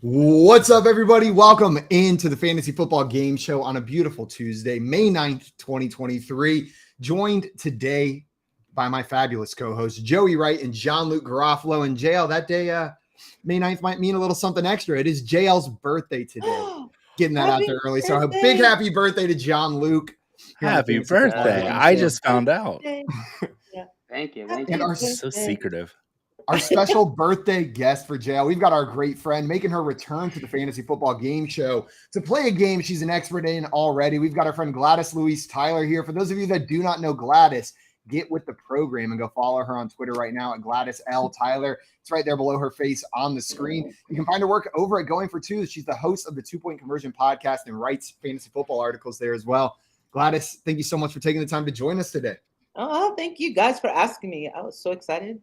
What's up, everybody? Welcome into the Fantasy Football Game Show on a beautiful Tuesday, May 9th, 2023. Joined today by my fabulous co-hosts, Joey Wright and John-Luke Garofalo. And JL, that day, May 9th might mean a little something extra. It is JL's birthday today. Getting that out there early. So a big happy birthday to John-Luke. Happy birthday. I just found out. Yeah. Thank you. Thank And you. So secretive. Our special birthday guest for JL, we've got our great friend making her return to the Fantasy Football Game Show to play a game she's an expert in already. We've got our friend Gladys Louise Tyler here. For those of you that do not know Gladys, get with the program and go follow her on Twitter right now at Gladys L. Tyler. It's right there below her face on the screen. You can find her work over at Going for Two. She's the host of the 2 Point Conversion podcast and writes fantasy football articles there as well. Gladys, thank you so much for taking the time to join us today. Oh, thank you guys for asking me. I was so excited.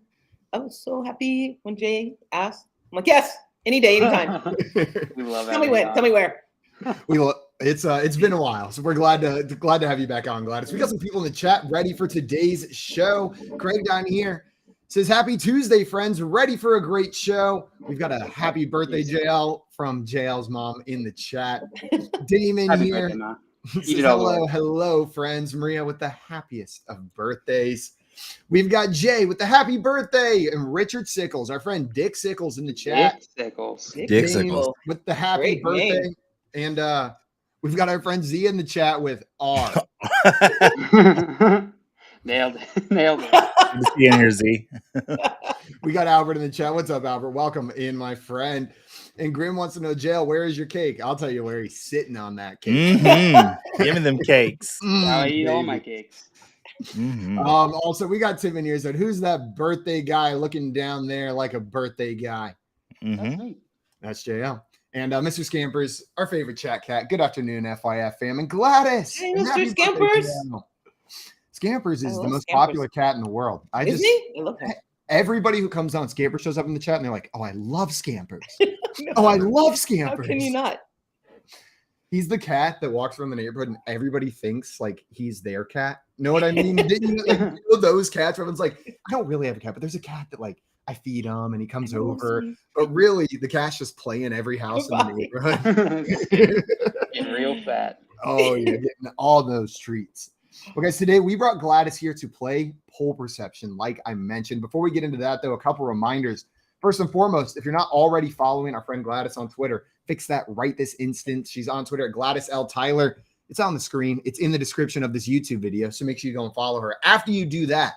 I was so happy when Jay asked. I'm like, yes, any day, anytime. We love Tell me when. Tell me where. It's been a while, so we're glad to have you back on, Gladys. We got some people in the chat ready for today's show. Craig down here says, "Happy Tuesday, friends! Ready for a great show." We've got a happy birthday, JL, from JL's mom in the chat. Damon Happy here birthday, says, hello, friends. Maria with the happiest of birthdays. We've got Jay with the happy birthday, and Richard Sickles, our friend Dick Sickles in the chat. Dick Sickles. Dick Sickles. With the happy Great birthday. name. And we've got our friend Zia in the chat with R. Nailed it. Nailed it. Good to see you in here, Z. We got Albert in the chat. What's up, Albert? Welcome in, my friend. And Grim wants to know, JL, where is your cake? I'll tell you where he's sitting on that cake. Mm-hmm. Give me them cakes. I eat all baby. my cakes. Mm-hmm. Also, we got Tim in here. Said, who's that birthday guy looking down there like a birthday guy? Mm-hmm. That's JL. And Mr. Scampers, our favorite chat cat. Good afternoon, FYF fam. And Gladys. Hey, and Mr. happy birthday, Scampers. JL. Scampers is I the love most Scampers. popular cat in the world. Is he? I love him. Everybody who comes on, Scamper shows up in the chat and they're like, oh, I love Scampers. No. Oh, I love How Scampers. can you not? He's the cat that walks around the neighborhood and everybody thinks like he's their cat. Know what I mean? Didn't you, like, you know those cats where everyone's like, I don't really have a cat, but there's a cat that like I feed him and he comes over. But really, the cat's just playing in every house in the neighborhood. Getting real fat. Oh, yeah, getting all those treats. Well, guys, today we brought Gladys here to play poll perception, like I mentioned. Before we get into that, though, a couple reminders. First and foremost, if you're not already following our friend Gladys on Twitter, fix that right this instant. She's on Twitter at Gladys L. Tyler. It's on the screen. It's in the description of this YouTube video, so make sure you go and follow her. After you do that,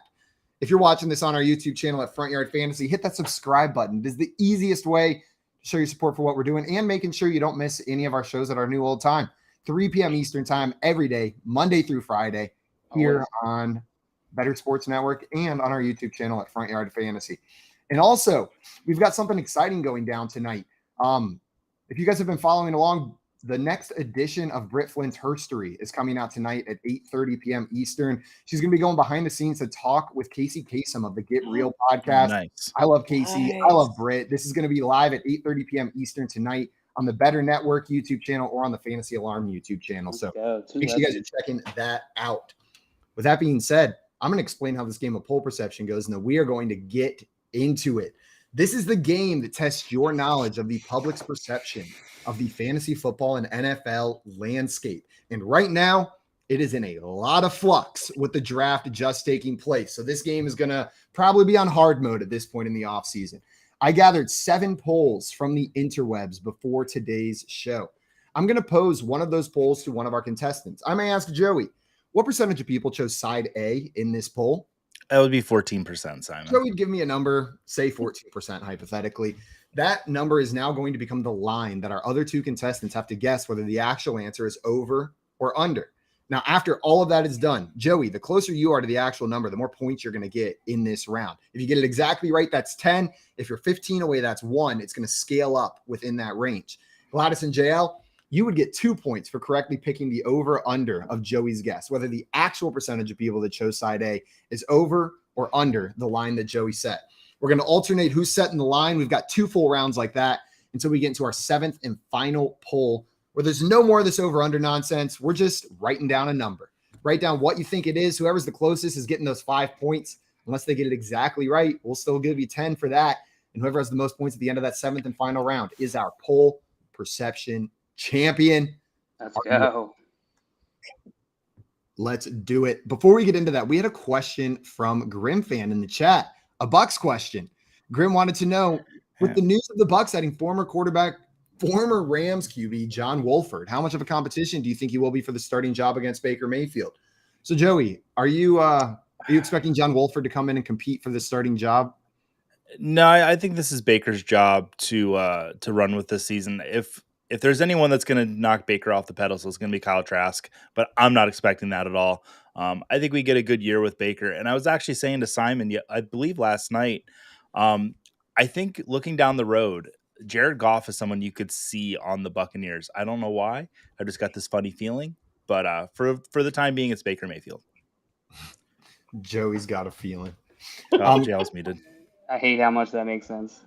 if you're watching this on our YouTube channel at Front Yard Fantasy, hit that subscribe button. It is the easiest way to show your support for what we're doing and making sure you don't miss any of our shows at our new old time. 3 p.m. Eastern time every day, Monday through Friday, here on Better Sports Network and on our YouTube channel at Front Yard Fantasy. And also, we've got something exciting going down tonight. If you guys have been following along, the next edition of Britt Flint's Herstory is coming out tonight at 8:30 p.m. Eastern. She's going to be going behind the scenes to talk with Casey Kasem of the Get Real podcast. Nice. I love Casey. Nice. I love Britt. This is going to be live at 8:30 p.m. Eastern tonight on the Better Network YouTube channel or on the Fantasy Alarm YouTube channel. So make sure you guys are checking that out. With that being said, I'm going to explain how this game of poll perception goes, and then we are going to get into it. This is the game that tests your knowledge of the public's perception of the fantasy football and NFL landscape. And right now, it is in a lot of flux with the draft just taking place. So this game is going to probably be on hard mode at this point in the offseason. I gathered 7 polls from the interwebs before today's show. I'm going to pose one of those polls to one of our contestants. I may ask Joey, what percentage of people chose side A in this poll? That would be 14%, Simon. Joey, give me a number, say 14% hypothetically. That number is now going to become the line that our other 2 contestants have to guess whether the actual answer is over or under. Now, after all of that is done, Joey, the closer you are to the actual number, the more points you're going to get in this round. If you get it exactly right, that's 10. If you're 15 away, that's 1. It's going to scale up within that range. Gladys and JL, you would get 2 points for correctly picking the over-under of Joey's guess, whether the actual percentage of people that chose side A is over or under the line that Joey set. We're going to alternate who's setting the line. We've got 2 full rounds like that until we get into our 7th and final poll, where there's no more of this over-under nonsense. We're just writing down a number. Write down what you think it is. Whoever's the closest is getting those 5 points. Unless they get it exactly right, we'll still give you 10 for that. And whoever has the most points at the end of that 7th and final round is our poll perception champion. Let's go. Let's do it. Before we get into that, we had a question from Grim fan in the chat, a Bucks question. Grim wanted to know, with the news of the Bucks adding former Rams QB John Wolford, how much of a competition do you think he will be for the starting job against Baker Mayfield? So Joey, are you expecting John Wolford to come in and compete for the starting job? No, I think this is Baker's job to run with this season. If there's anyone that's going to knock Baker off the pedestal, it's going to be Kyle Trask, but I'm not expecting that at all. I think we get a good year with Baker. And I was actually saying to Simon, I believe last night, I think looking down the road, Jared Goff is someone you could see on the Buccaneers. I don't know why. I just got this funny feeling. But for the time being, it's Baker Mayfield. Joey's got a feeling. Jails muted. I hate how much that makes sense.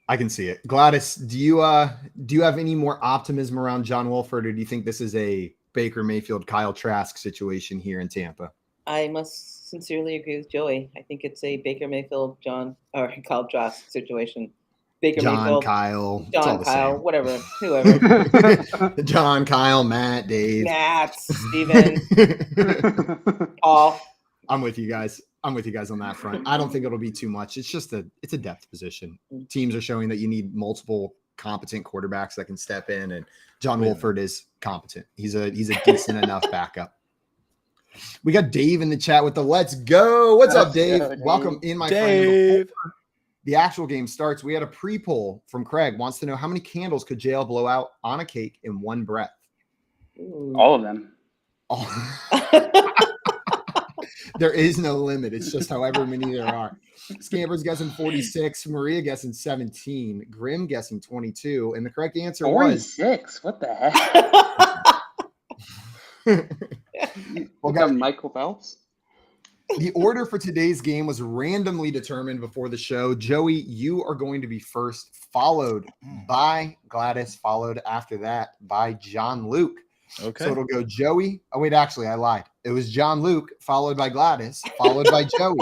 I can see it. Gladys, do you have any more optimism around John Wolford, or do you think this is a Baker Mayfield, Kyle Trask situation here in Tampa? I must sincerely agree with Joey. I think it's a Baker Mayfield, Kyle Trask situation. Baker Mayfield, Kyle, John, Kyle, whatever, whoever. John, Kyle, Matt, Dave, Matt, Steven, Paul. I'm with you guys. I'm with you guys on that front. I don't think it'll be too much. It's just it's a depth position. Teams are showing that you need multiple competent quarterbacks that can step in, and John Wolford is competent. He's a decent enough backup. We got Dave in the chat with the let's go. What's up, Dave? Welcome in, my friend. Before the actual game starts, we had a pre-poll from Craig. Wants to know how many candles could JL blow out on a cake in one breath? All of them. There is no limit. It's just however many there are. Scamper's guessing 46, Maria guessing 17, Grim guessing 22, and the correct answer 46. What the heck? Well, guys, Michael Phelps. The order for today's game was randomly determined before the show. Joey, you are going to be first, followed by Gladys, followed after that by John Luke. Okay. So it'll go Joey. Oh, wait, actually, I lied. It was John Luke, followed by Gladys, followed by Joey.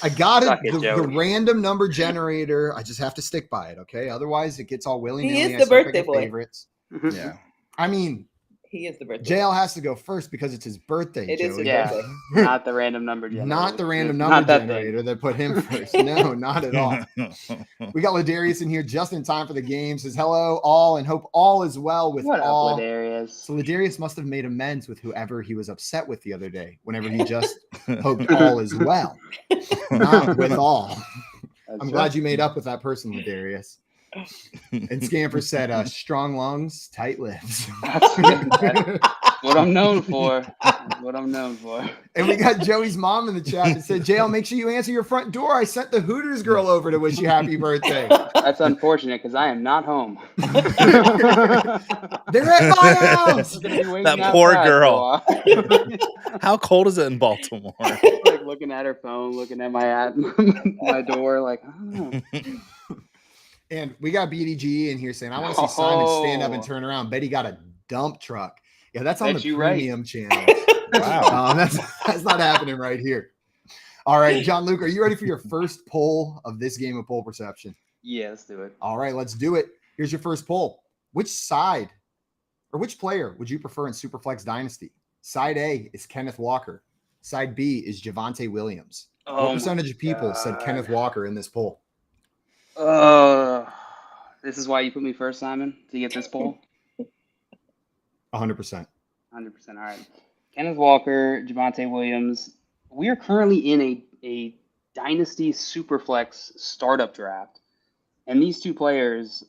I got it. The random number generator. I just have to stick by it, okay? Otherwise, it gets all willy-nilly. He is the birthday boy. Favorites. Yeah. I mean, he is the birthday. JL has to go first because it's his birthday. It Joey. is his birthday. Not the random number generator. Not the random number generator that put him first. No, not at all. We got Ladarius in here just in time for the game. Says hello, all, and hope all is well with what all. Up, Ladarius? So Ladarius must have made amends with whoever he was upset with the other day. Whenever he just hoped all is well, not with all. I'm glad you made up with that person, Ladarius. And Scamper said, strong lungs, tight lips. What I'm known for. What I'm known for. And we got Joey's mom in the chat that said, JL, make sure you answer your front door. I sent the Hooters girl over to wish you happy birthday. That's unfortunate because I am not home. They're at my house. That poor girl. How cold is it in Baltimore? Like looking at her phone, looking at my door, like, oh. And we got BDG in here saying, I want to see Simon stand up and turn around. Bet he got a dump truck. Yeah, that's on the premium channel. Wow. That's not happening right here. All right, John Luke, are you ready for your first poll of this game of poll perception? Yeah, let's do it. All right, let's do it. Here's your first poll. Which side or which player would you prefer in Superflex Dynasty? Side A is Kenneth Walker. Side B is Javonte Williams. What percentage of people said Kenneth Walker in this poll? This is why you put me first, Simon, to get this poll? 100%. 100%. All right. Kenneth Walker, Javonte Williams. We are currently in a Dynasty Superflex startup draft, and these two players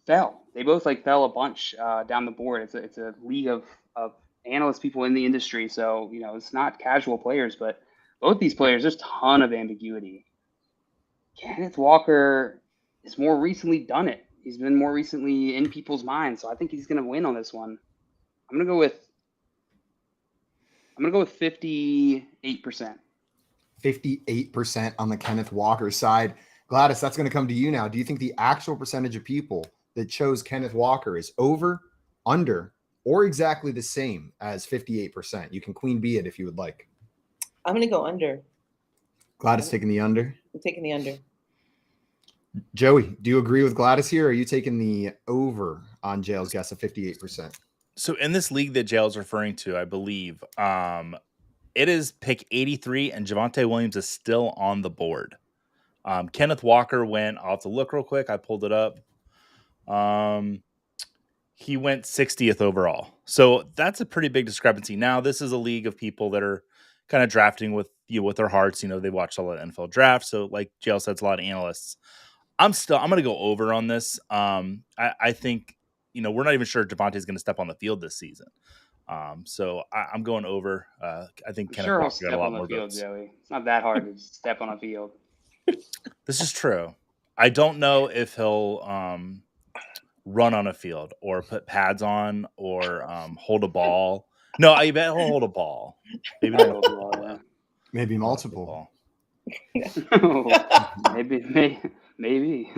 fell. They both fell a bunch down the board. It's a league of analyst people in the industry, so it's not casual players, but both these players, there's a ton of ambiguity. Kenneth Walker has more recently done it. He's been more recently in people's minds, so I think he's going to win on this one. I'm going to go with 58%. 58% on the Kenneth Walker side. Gladys, that's going to come to you now. Do you think the actual percentage of people that chose Kenneth Walker is over, under, or exactly the same as 58%? You can queen bee it if you would like. I'm going to go under. Gladys taking the under. I'm taking the under. Joey, do you agree with Gladys here? Or are you taking the over on Jail's guess of 58%? So in this league that Jail's referring to, I believe, it is pick 83, and Javonte Williams is still on the board. Kenneth Walker went, I'll have to look real quick. I pulled it up. He went 60th overall. So that's a pretty big discrepancy. Now, this is a league of people that are kind of drafting with their hearts. They watched a lot of NFL drafts. So like Jail said, it's a lot of analysts. I'm going to go over on this. I think, we're not even sure Javonte is going to step on the field this season. So I'm going over. I think Kenneth Walker got a lot more votes. Joey. It's not that hard to step on a field. This is true. I don't know if he'll run on a field or put pads on or hold a ball. No, I bet he'll hold a ball. Maybe not hold a ball. Yeah. Maybe multiple. Maybe.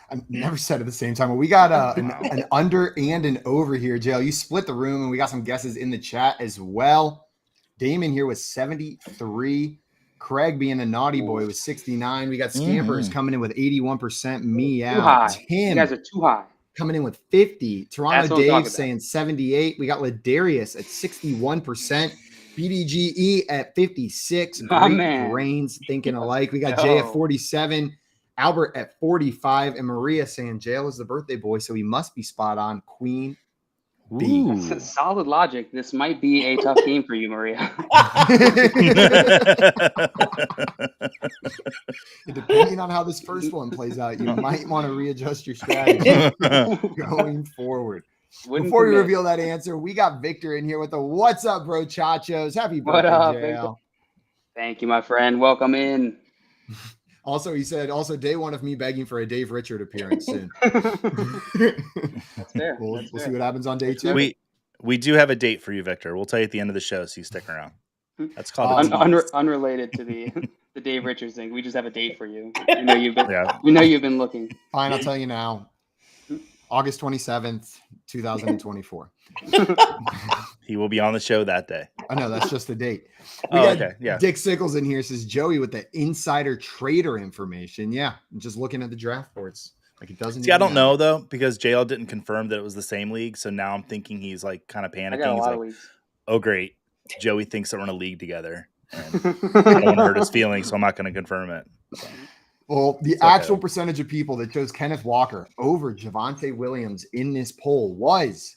I've never said it at the same time. Well, we got an under and an over here, Jail. You split the room, and we got some guesses in the chat as well. Damon here was 73. Craig, being a naughty boy, was 69. We got Scampers coming in with 81%. Me out. Tim, you guys are too high. Coming in with 50. Toronto Dave saying 78. We got Ladarius at 61%. BDGE at 56. Great brains thinking alike. We got Jay at 47. Albert at 45. And Maria saying Jail is the birthday boy, so he must be spot on. Queen B. Solid logic. This might be a tough game for you, Maria. Depending on how this first one plays out, you might want to readjust your strategy going forward. Before we reveal that answer, we got Victor in here with the "What's up, bro, Chachos?" Happy birthday, Jail. Thank you, my friend. Welcome in. Also, he said, day one of me begging for a Dave Richard appearance soon. That's fair. We'll see what happens on day 2. We do have a date for you, Victor. We'll tell you at the end of the show, so you stick around. That's called unrelated to the Dave Richards thing. We just have a date for you. We know you've been looking. Fine, I'll tell you now. August 27th, 2024. He will be on the show that day. I know, that's just the date. Dick Sickles in here says Joey with the insider trader information. Yeah, I'm just looking at the draft boards. Like it doesn't. See, I don't know though, because JL didn't confirm that it was the same league. So now I'm thinking he's like kind of panicking. He's like, oh great, Joey thinks that we're in a league together. And I don't want to hurt his feelings, so I'm not going to confirm it. So. Well, the actual percentage of people that chose Kenneth Walker over Javonte Williams in this poll was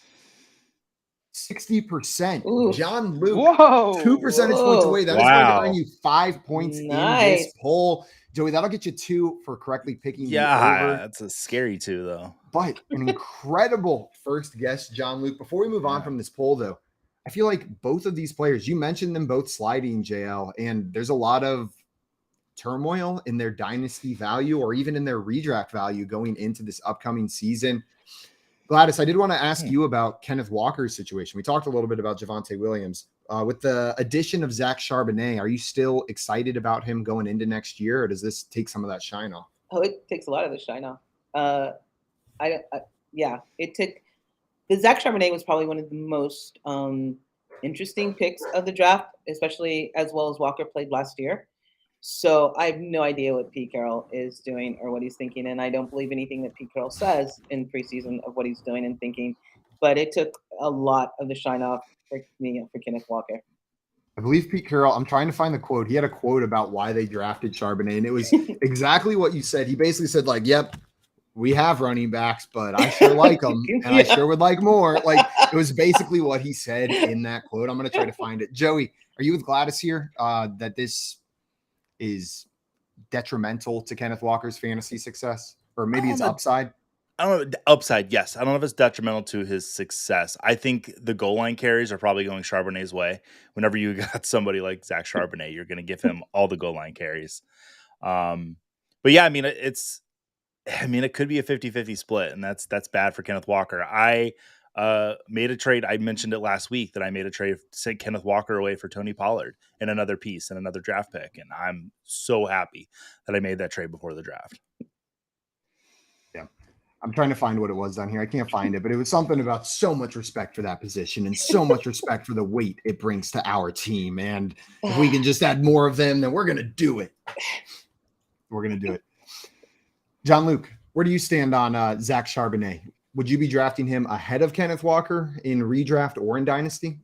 60%. Ooh. John Luke, 2 percentage points away. That is going to earn you 5 points in this poll. Joey, that'll get you 2 for correctly picking the over. That's a scary 2, though. But an incredible first guess, John Luke. Before we move on from this poll, though, I feel like both of these players, you mentioned them both sliding, JL, and there's a lot of turmoil in their dynasty value or even in their redraft value going into this upcoming season. Gladys, I did want to ask you about Kenneth Walker's situation. We talked a little bit about Javonte Williams. With the addition of Zach Charbonnet, are you still excited about him going into next year, or does this take some of that shine off? Oh, it takes a lot of the shine off. It took – the Zach Charbonnet was probably one of the most interesting picks of the draft, especially as well as Walker played last year. So I have no idea what Pete Carroll is doing or what he's thinking, and I don't believe anything that Pete Carroll says in preseason of what he's doing and thinking. But it took a lot of the shine off for Kenneth Walker. I believe Pete Carroll, I'm trying to find the quote. He had a quote about why they drafted Charbonnet, and it was exactly what you said. He basically said, like, yep, we have running backs, but I sure like them, and I sure would like more. Like, it was basically what he said in that quote. I'm going to try to find it. Joey, are you with Gladys here that this is detrimental to Kenneth Walker's fantasy success, or maybe it's upside? I don't know. Upside, yes. I don't know if it's detrimental to his success. I think the goal line carries are probably going Charbonnet's way. Whenever you got somebody like Zach Charbonnet, you're going to give him all the goal line carries. But yeah, it could be a 50-50 split, and that's bad for Kenneth Walker. I made a trade. I mentioned it last week that I made a trade to send Kenneth Walker away for Tony Pollard and another piece and another draft pick. And I'm so happy that I made that trade before the draft. Yeah. I'm trying to find what it was down here. I can't find it, but it was something about so much respect for that position and so much respect for the weight it brings to our team. And if we can just add more of them, then we're going to do it. We're going to do it. John Luke, where do you stand on Zach Charbonnet? Would you be drafting him ahead of Kenneth Walker in redraft or in Dynasty?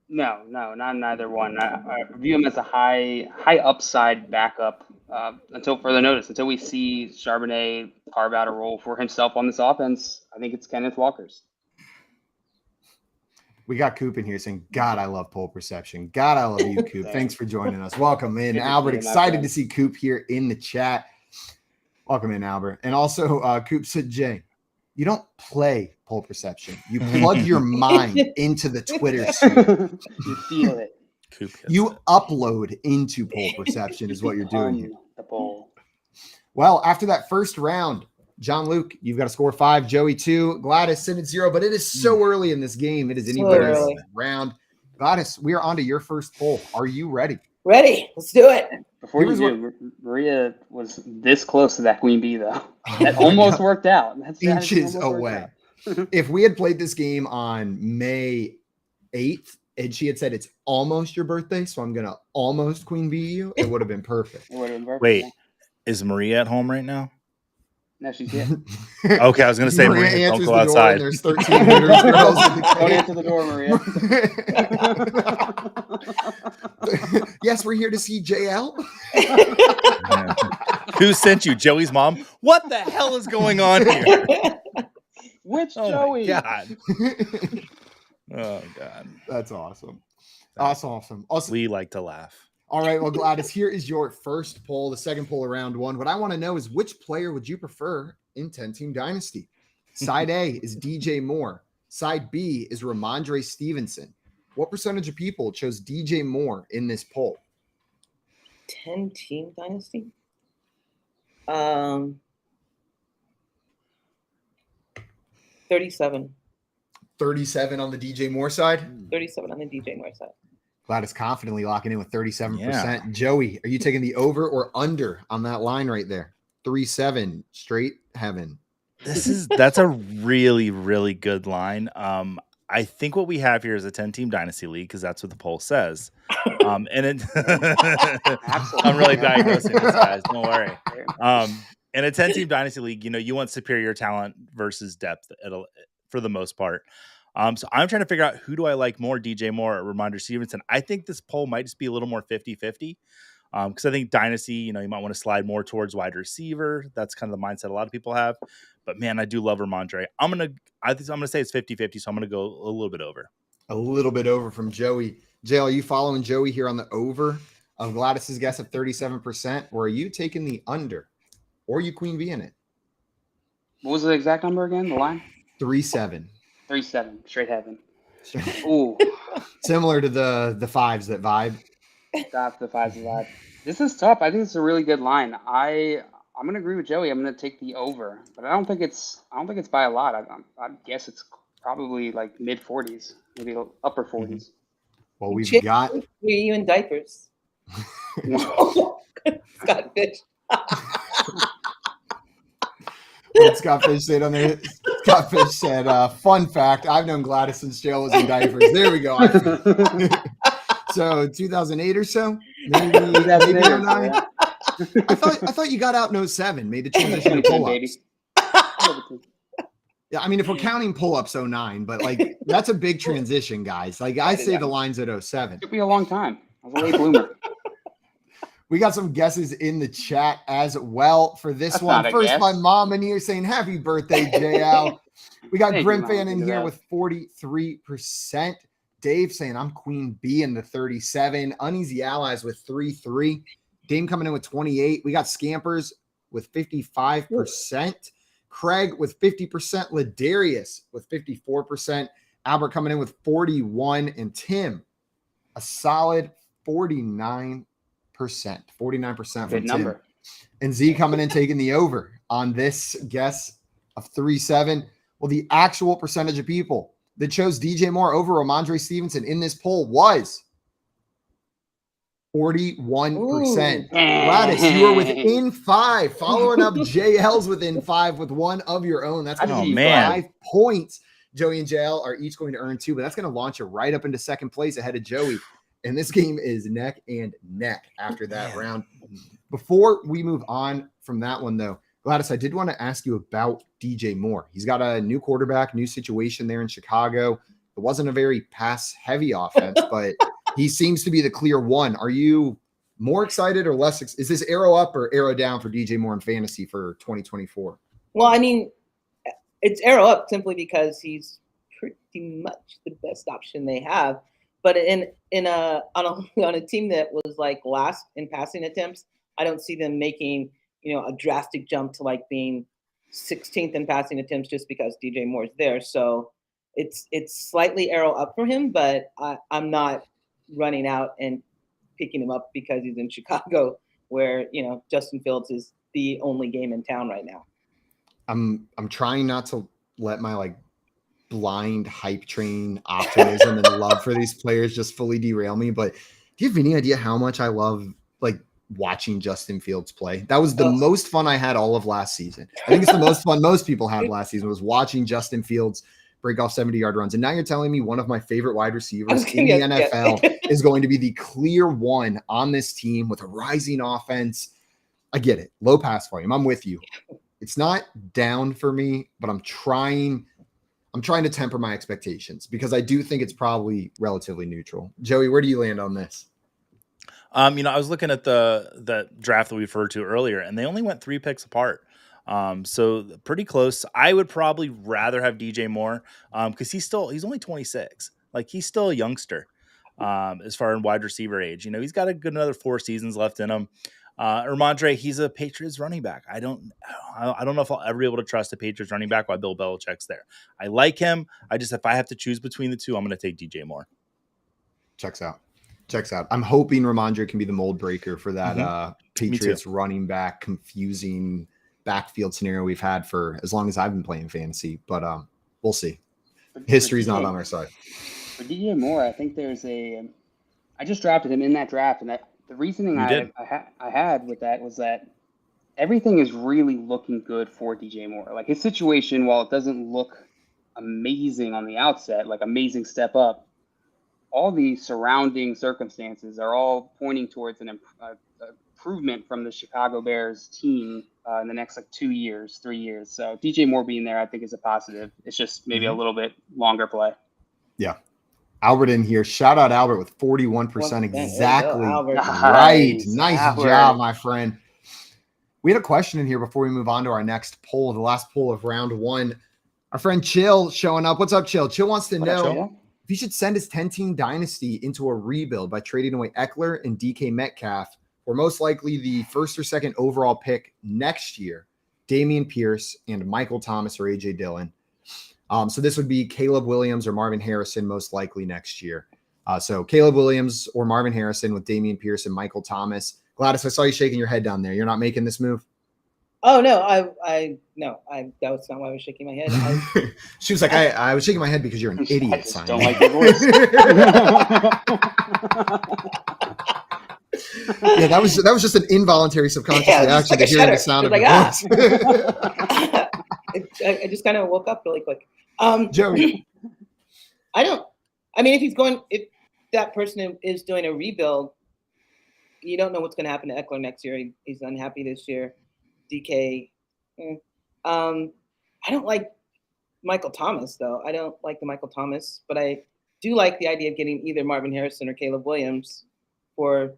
No, not neither one. I view him as a high upside backup until further notice. Until we see Charbonnet carve out a role for himself on this offense, I think it's Kenneth Walker's. We got Coop in here saying, God, I love pole perception. God, I love you, Coop. Thanks for joining us. Welcome in. Albert, excited to see Coop here in the chat. Welcome in, Albert. And also, Coop said, Jay, you don't play pole perception. You plug your mind into the Twitter sphere. You feel it. Coop You upload into pole perception is what you're doing here. The pole. Well, after that first round, John Luke, you've got to score 5, Joey 2, Gladys sitting at 0, but it is so early in this game. It is anybody's round. Gladys, we are on to your first poll. Are you ready? Ready. Let's do it. Before you do, Maria was this close to that queen bee, though. That almost worked out. That's inches away. If we had played this game on May 8th and she had said it's almost your birthday, so I'm going to almost queen bee you, it would have been perfect. It would have been perfect. Wait, is Maria at home right now? No, she's here. Okay, I was going to say, Maria, don't go outside. There's 13 girls Don't answer the door, Maria. Yes, we're here to see JL. Who sent you? Joey's mom? What the hell is going on here? Which Oh Joey? my God. Oh, God. That's awesome. Awesome. Also, We like to laugh. all right, well, Gladys, here is your first poll, the second poll of round 1. What I want to know is which player would you prefer in 10-team Dynasty? Side A is DJ Moore. Side B is Ramondre Stevenson. What percentage of people chose DJ Moore in this poll? 10-team Dynasty? 37. 37 on the DJ Moore side? 37 on the DJ Moore side. Gladys confidently locking in with 37%. Yeah. Joey, are you taking the over or under on that line right there? 3-7, straight heaven. That's a really, really good line. I think what we have here is a 10-team dynasty league because that's what the poll says. And it I'm really diagnosing this, guys. Don't worry. In a 10-team dynasty league, you want superior talent versus depth for the most part. So I'm trying to figure out who do I like more, DJ Moore or Ramondre Stevenson. I think this poll might just be a little more 50-50. Because I think dynasty, you might want to slide more towards wide receiver. That's kind of the mindset a lot of people have. But man, I do love Ramondre. I'm gonna say it's 50-50, so I'm gonna go a little bit over. A little bit over from Joey. Jay, are you following Joey here on the over of Gladys's guess of 37%, or are you taking the under, or are you queen being it? What was the exact number again? The line? 3-7. 3-7, straight heaven. Ooh, Similar to the fives that vibe. got the 5s vibe. This is tough. I think it's a really good line. I'm gonna agree with Joey. I'm gonna take the over, but I don't think it's by a lot. I guess it's probably like mid 40s, maybe upper 40s. Well, we've Chick, got. Are you in diapers? Scott Fish. What Scott Fish said on there. Scott Fish said, "Fun fact: I've known Gladys since Jill was in diapers." There we go. So 2008 or so, maybe 09. Yeah. I thought you got out in 07, made the transition to pull-ups. Yeah, I mean, if we're counting pull-ups, 09, but like that's a big transition, guys. Like I say, the line's at 07. Took me a long time. I was a late bloomer. We got some guesses in the chat as well for this That's one. not a First, guess. my mom in here saying happy birthday, JL. We got Thank Grim you, Fan Mom. in Look at here that. with 43%. Dave saying I'm queen B in the 37. Uneasy Allies with 3-3. Dame coming in with 28. We got Scampers with 55%. Craig with 50%. Ladarius with 54%. Albert coming in with 41. And Tim, a solid 49%. 49% from Good Tim. number. And Z coming in taking the over on this guess of 3-7. Well, the actual percentage of people that chose DJ Moore over Ramondre Stevenson in this poll was 41%. Gladys, you are within 5. Following up, JL's within 5 with one of your own. That's going to be 5 points. Joey and JL are each going to earn 2, but that's going to launch you right up into second place ahead of Joey. And this game is neck and neck after that round. Before we move on from that one, though, Gladys, I did want to ask you about DJ Moore. He's got a new quarterback, new situation there in Chicago. It wasn't a very pass-heavy offense, but he seems to be the clear one. Are you more excited or less? Is this arrow up or arrow down for DJ Moore in fantasy for 2024? Well, I mean, it's arrow up simply because he's pretty much the best option they have. But on a team that was like last in passing attempts, I don't see them making a drastic jump to like being 16th in passing attempts just because DJ Moore's there. So it's slightly arrow up for him, but I'm not running out and picking him up because he's in Chicago, where Justin Fields is the only game in town right now. I'm trying not to let my like blind hype train optimism and love for these players just fully derail me. But do you have any idea how much I love like watching Justin Fields play? That was the most fun I had all of last season. I think it's the most fun most people had last season was watching Justin Fields break off 70-yard runs. And now you're telling me one of my favorite wide receivers in the NFL is going to be the clear one on this team with a rising offense. I get it. Low pass volume. I'm with you. It's not down for me, but I'm trying to temper my expectations because I do think it's probably relatively neutral. Joey, where do you land on this? I was looking at the draft that we referred to earlier, and they only went 3 picks apart. So pretty close. I would probably rather have DJ Moore because he's only 26. Like he's still a youngster as far as wide receiver age. He's got a good another 4 seasons left in him. Ramondre, he's a Patriots running back. I don't know if I'll ever be able to trust a Patriots running back while Bill Belichick's there. I like him. If I have to choose between the two, I'm going to take DJ Moore. Checks out. I'm hoping Ramondre can be the mold breaker for that Patriots running back confusing backfield scenario we've had for as long as I've been playing fantasy. But we'll see. History's not on our side. For DJ Moore, I think I just drafted him in that draft, and the reasoning I had with that was that everything is really looking good for DJ Moore. Like his situation, while it doesn't look amazing on the outset, like amazing step up, all the surrounding circumstances are all pointing towards an improvement from the Chicago Bears team in the next 2 years, 3 years. So DJ Moore being there, I think, is a positive. It's just maybe a little bit longer play. Yeah. Albert in here. Shout out Albert with 41% exactly right. Nice job, my friend. We had a question in here before we move on to our next poll, the last poll of round 1. Our friend Chill showing up. What's up, Chill? Chill wants to know if he should send his 10-team dynasty into a rebuild by trading away Eckler and DK Metcalf, or most likely the first or second overall pick next year, Dameon Pierce and Michael Thomas or A.J. Dillon. So this would be Caleb Williams or Marvin Harrison most likely next year. So Caleb Williams or Marvin Harrison with Dameon Pierce and Michael Thomas. Gladys, I saw you shaking your head down there. You're not making this move? Oh, no. That was not why I was shaking my head. She was like, I was shaking my head because you're an idiot. I just don't like your voice. Yeah, that was just an involuntary subconscious reaction to hearing the sound of your voice. I just kind of woke up really quick. Joey, if that person is doing a rebuild, you don't know what's going to happen to Eckler next year. He's unhappy this year. DK. I don't like Michael Thomas, though. I don't like the Michael Thomas, but I do like the idea of getting either Marvin Harrison or Caleb Williams for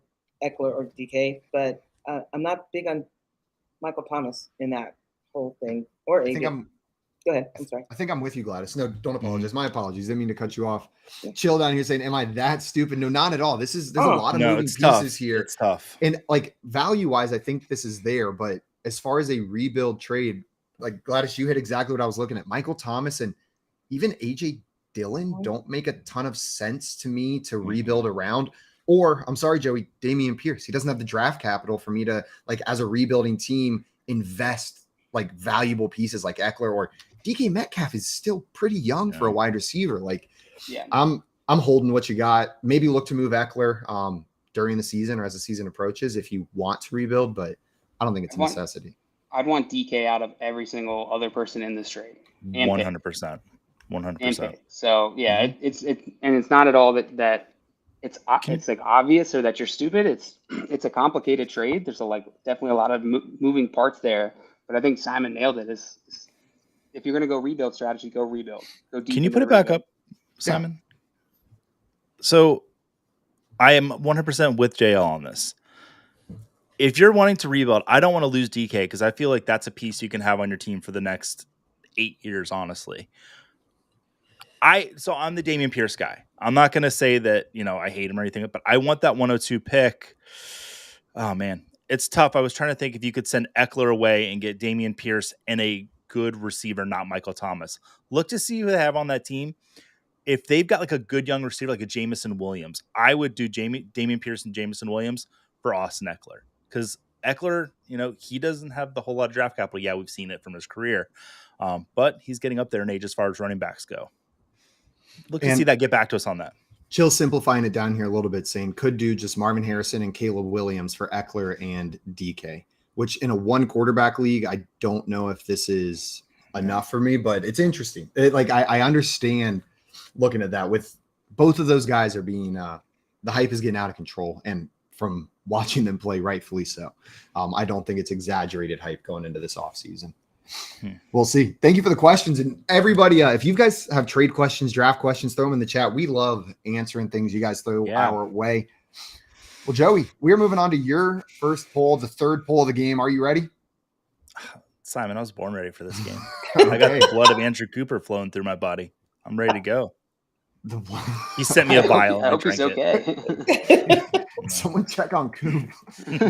Eckler or DK, but I'm not big on Michael Thomas in that whole thing. Or AJ. Go ahead. I'm sorry. I think I'm with you, Gladys. No, don't apologize. My apologies. Didn't mean to cut you off. Yeah. Chill down here saying, am I that stupid? No, not at all. There's a lot of moving pieces here. It's tough. And like value-wise, I think this is there. But as far as a rebuild trade, like Gladys, you hit exactly what I was looking at. Michael Thomas and even A.J. Dillon don't make a ton of sense to me to rebuild around. Or, I'm sorry, Joey, Dameon Pierce. He doesn't have the draft capital for me to, like, as a rebuilding team, invest like valuable pieces like Eckler or DK Metcalf is still pretty young for a wide receiver. Like, I'm holding what you got. Maybe look to move Eckler during the season or as the season approaches if you want to rebuild, but I don't think it's a necessity. I'd want DK out of every single other person in this trade. 100%. 100%. So yeah, it's not at all that it's like obvious or that you're stupid. It's a complicated trade. There's definitely a lot of moving parts there. But I think Simon nailed it. If you're going to go rebuild strategy, go rebuild. Go deep. Can you into put the it back rebuild. up, Simon? So I am 100% with JL on this. If you're wanting to rebuild, I don't want to lose DK because I feel like that's a piece you can have on your team for the next 8 years, honestly. So I'm the Dameon Pierce guy. I'm not going to say that, I hate him or anything, but I want that 102 pick. Oh, man. It's tough. I was trying to think if you could send Eckler away and get Dameon Pierce and a good receiver, not Michael Thomas. Look to see who they have on that team. If they've got like a good young receiver, like a Jameson Williams, I would do Dameon Pierce and Jameson Williams for Austin Eckler. Because Eckler, he doesn't have the whole lot of draft capital. Yeah, we've seen it from his career. But he's getting up there in age as far as running backs go. Look to see that get back to us on that. Chill simplifying it down here a little bit, saying could do just Marvin Harrison and Caleb Williams for Eckler and DK, which in a one quarterback league, I don't know if this is enough for me, but it's interesting. I understand looking at that with both of those guys are being the hype is getting out of control, and from watching them play, rightfully so. I don't think it's exaggerated hype going into this offseason. We'll see. Thank you for the questions. And everybody, if you guys have trade questions, draft questions, throw them in the chat. We love answering things you guys throw our way. Well, Joey, we're moving on to your first poll, the third poll of the game. Are you ready? Simon, I was born ready for this game. I got the blood of Andrew Cooper flowing through my body. I'm ready to go. He sent me a vial. I hope he's okay. Someone check on Coop.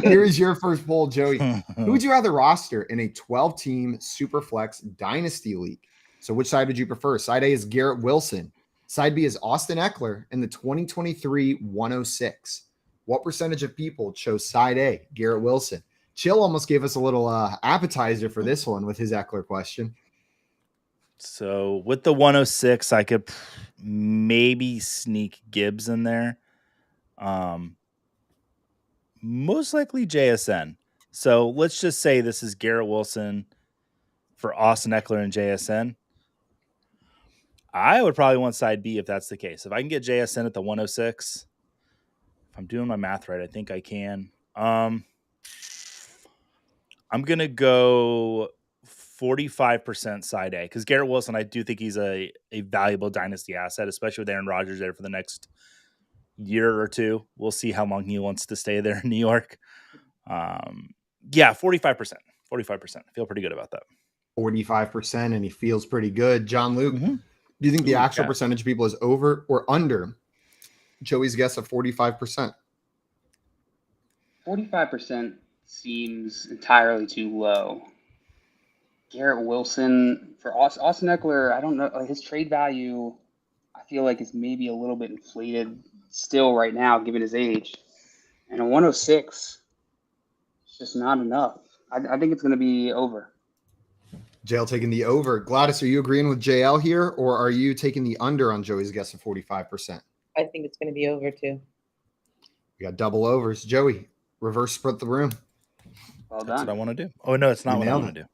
Here is your first poll, Joey. Who would you rather roster in a 12-team Superflex Dynasty League? So which side would you prefer? Side A is Garrett Wilson. Side B is Austin Eckler in the 2023 106. What percentage of people chose side A, Garrett Wilson? Chill almost gave us a little appetizer for this one with his Eckler question. So with the 106, I could maybe sneak Gibbs in there. Most likely JSN. So let's just say this is Garrett Wilson for Austin Eckler and JSN. I would probably want side B if that's the case. If I can get JSN at the 106, if I'm doing my math right, I think I can. I'm going to go 45% side A because Garrett Wilson, I do think he's a valuable dynasty asset, especially with Aaron Rodgers there for the next year or two. We'll see how long he wants to stay there in New York. 45%. I feel pretty good about that. 45%, and he feels pretty good. John Luke, do you think the actual percentage of people is over or under Joey's guess of 45%? 45% seems entirely too low. Garrett Wilson for Austin Eckler, I don't know. His trade value, I feel like is maybe a little bit inflated still right now, given his age. And a 106, it's just not enough. I think it's going to be over. JL taking the over. Gladys, are you agreeing with JL here, or are you taking the under on Joey's guess of 45%? I think it's going to be over too. We got double overs. Joey, reverse split the room. Well done. That's what I want to do. Oh, no, it's not what I want to do.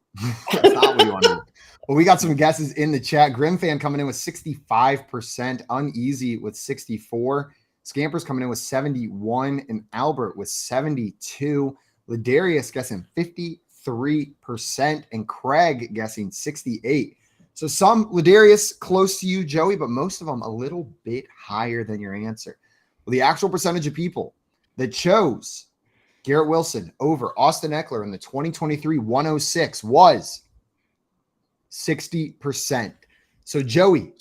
That's not what you want to do. Well, we got some guesses in the chat. Grim fan coming in with 65%, Uneasy with 64%, Scampers coming in with 71%, and Albert with 72%. Ladarius guessing 53%, and Craig guessing 68%. So some Ladarius close to you, Joey, but most of them a little bit higher than your answer. Well, the actual percentage of people that chose Garrett Wilson over Austin Eckler in the 2023 106 was 60%. So Joey,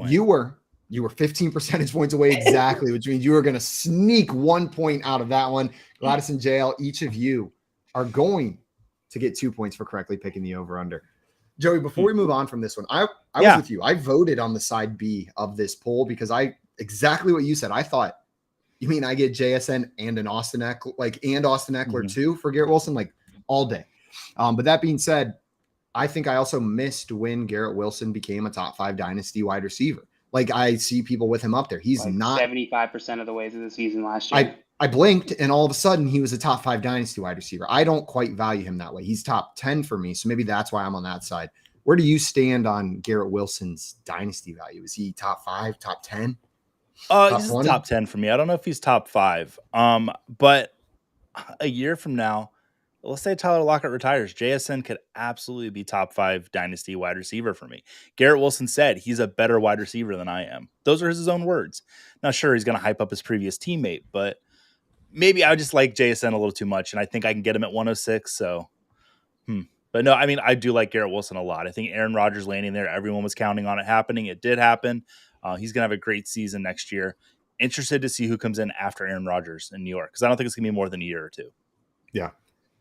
you were 15 percentage points away exactly, which means you were going to sneak 1 point out of that one. Gladys and JL, each of you are going to get 2 points for correctly picking the over-under. Joey, before we move on from this one, I was with you. I voted on the side B of this poll because exactly what you said. I thought, you mean I get JSN and an Austin Eckler, and Austin Eckler too for Garrett Wilson, all day. But that being said, I think I also missed when Garrett Wilson became a top 5 dynasty wide receiver. I see people with him up there. He's not 75% of the way through the season last year. I blinked and all of a sudden he was a top 5 dynasty wide receiver. I don't quite value him that way. He's top 10 for me. So maybe that's why I'm on that side. Where do you stand on Garrett Wilson's dynasty value? Is he top 5, top 10? He's top 10 for me. I don't know if he's top 5. But a year from now, let's say Tyler Lockett retires. JSN could absolutely be top 5 dynasty wide receiver for me. Garrett Wilson said he's a better wide receiver than I am. Those are his own words. Not sure he's going to hype up his previous teammate, but maybe I just like JSN a little too much, and I think I can get him at 106. So, But no, I mean, I do like Garrett Wilson a lot. I think Aaron Rodgers landing there, everyone was counting on it happening. It did happen. He's going to have a great season next year. Interested to see who comes in after Aaron Rodgers in New York, because I don't think it's going to be more than a year or two. Yeah.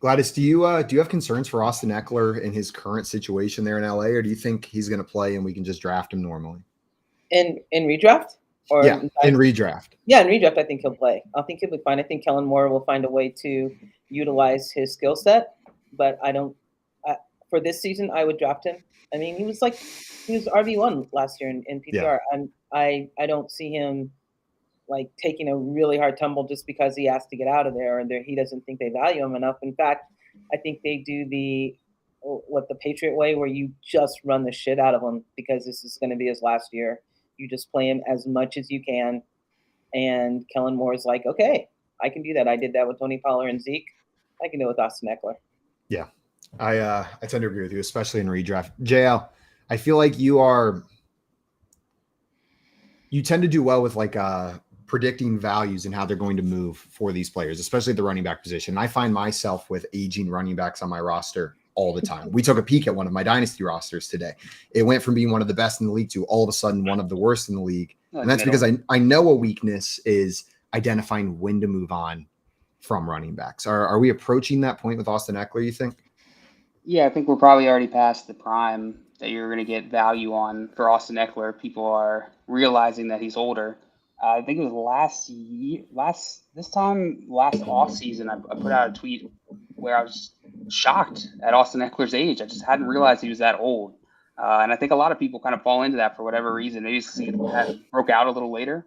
Gladys, do you have concerns for Austin Eckler in his current situation there in LA, or do you think he's going to play and we can just draft him normally? In redraft? Or in redraft. Yeah, in redraft, I think he'll play. I think he'll be fine. I think Kellen Moore will find a way to utilize his skill set, but I don't. For this season, I would draft him. I mean, he was RB1 last year in PPR. Yeah. I don't see him like taking a really hard tumble just because he has to get out of there, and he doesn't think they value him enough. In fact, I think they do the Patriot way, where you just run the shit out of him because this is going to be his last year. You just play him as much as you can. And Kellen Moore is like, okay, I can do that. I did that with Tony Pollard and Zeke. I can do it with Austin Eckler. Yeah. I tend to agree with you, especially in redraft. JL, I feel like you tend to do well with like predicting values and how they're going to move for these players, especially the running back position. I find myself with aging running backs on my roster all the time. We took a peek at one of my dynasty rosters today. It went from being one of the best in the league to all of a sudden one of the worst in the league. And that's because I know a weakness is identifying when to move on from running backs. Are we approaching that point with Austin Eckler, you think? Yeah, I think we're probably already past the prime that you're going to get value on for Austin Eckler. People are realizing that he's older. I think it was last offseason, I put out a tweet where I was shocked at Austin Eckler's age. I just hadn't realized he was that old. And I think a lot of people kind of fall into that for whatever reason. Maybe because he broke out a little later.